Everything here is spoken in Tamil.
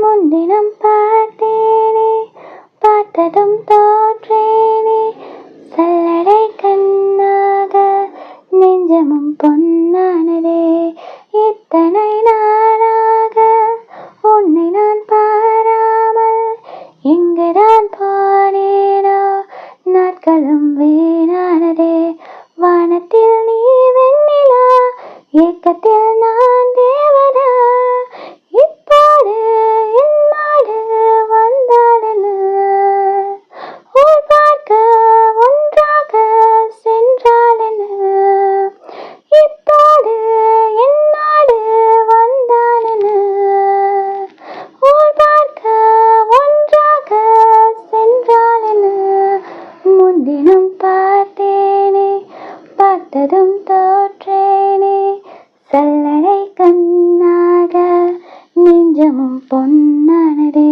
முன்தினம் பார்த்தேனே, பார்த்ததும் தோற்றேனே, சல்லடை கண்ணாக நெஞ்சமும் பொன்னானதே. இத்தனை நாளாக உன்னை நான் பாராமல் எங்குதான் போனேனோ, நாட்களும் வீணானதே. வானத்தில் நீ வெண்ணிலா, ஏக்கத்தில் நான் தேவதா. இப்போது என்னோடு வந்தாலென்ன, ஊர் பார்க்க ஒன்றாக சென்றாலென்ன. இப்போது என்னோடு வந்தாலென்ன, ஊர் பார்க்க ஒன்றாக சென்றாலென்ன. முன்தினம் பார்த்தேனே, பார்த்ததும் தோற்றேனே, சல்லடை கண்ணாக நெஞ்சமும் பொன்னானதே.